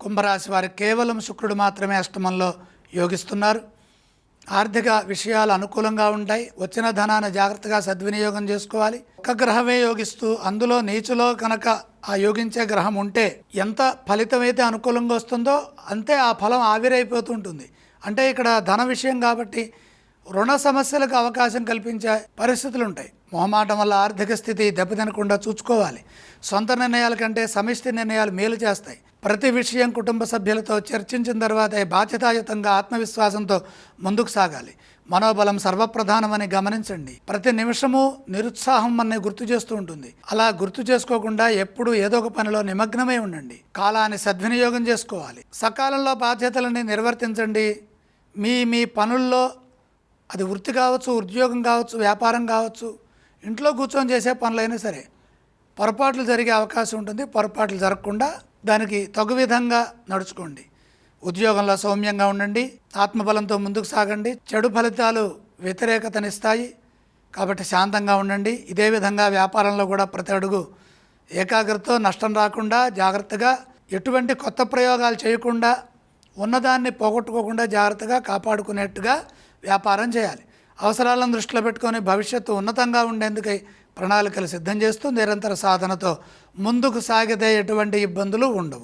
కుంభరాశి వారికి కేవలం శుక్రుడు మాత్రమే అష్టమంలో యోగిస్తున్నారు. ఆర్థిక విషయాలు అనుకూలంగా ఉంటాయి. వచ్చిన ధనాన్ని జాగ్రత్తగా సద్వినియోగం చేసుకోవాలి. ఒక్క గ్రహమే యోగిస్తూ అందులో నీచులో కనుక ఆ యోగించే గ్రహం ఉంటే ఎంత ఫలితం అయితే అనుకూలంగా వస్తుందో అంతే ఆ ఫలం ఆవిరైపోతుంటుంది. అంటే ఇక్కడ ధన విషయం కాబట్టి రుణ సమస్యలకు అవకాశం కల్పించే పరిస్థితులు ఉంటాయి. మొహమాటం వల్ల ఆర్థిక స్థితి దెబ్బతినకుండా చూసుకోవాలి. సొంత నిర్ణయాల కంటే సమిష్టి నిర్ణయాలు మేలు చేస్తాయి. ప్రతి విషయం కుటుంబ సభ్యులతో చర్చించిన తర్వాత బాధ్యతాయుతంగా ఆత్మవిశ్వాసంతో ముందుకు సాగాలి. మనోబలం సర్వప్రధానమని గమనించండి. ప్రతి నిమిషము నిరుత్సాహం మనని గుర్తు చేస్తూ ఉంటుంది. అలా గుర్తు చేసుకోకుండా ఎప్పుడు ఏదో ఒక పనిలో నిమగ్నమై ఉండండి. కాలాన్ని సద్వినియోగం చేసుకోవాలి. సకాలంలో బాధ్యతలని నిర్వర్తించండి. మీ పనుల్లో అది వృత్తి కావచ్చు, ఉద్యోగం కావచ్చు, వ్యాపారం కావచ్చు, ఇంట్లో కూర్చొని చేసే పనులైనా సరే పొరపాట్లు జరిగే అవకాశం ఉంటుంది. పొరపాట్లు జరగకుండా దానికి తగు విధంగా నడుచుకోండి. ఉద్యోగంలో సౌమ్యంగా ఉండండి. ఆత్మబలంతో ముందుకు సాగండి. చెడు ఫలితాలు వ్యతిరేకతనిస్తాయి కాబట్టి శాంతంగా ఉండండి. ఇదే విధంగా వ్యాపారంలో కూడా ప్రతి అడుగు ఏకాగ్రతతో నష్టం రాకుండా జాగ్రత్తగా, ఎటువంటి కొత్త ప్రయోగాలు చేయకుండా, ఉన్నదాన్ని పోగొట్టుకోకుండా జాగ్రత్తగా కాపాడుకునేట్టుగా వ్యాపారం చేయాలి. అవసరాలను దృష్టిలో పెట్టుకొని భవిష్యత్తు ఉన్నతంగా ఉండేందుకై ప్రణాళికలు సిద్ధం చేస్తూ నిరంతర సాధనతో ముందుకు సాగితే ఎటువంటి ఇబ్బందులు ఉండవు.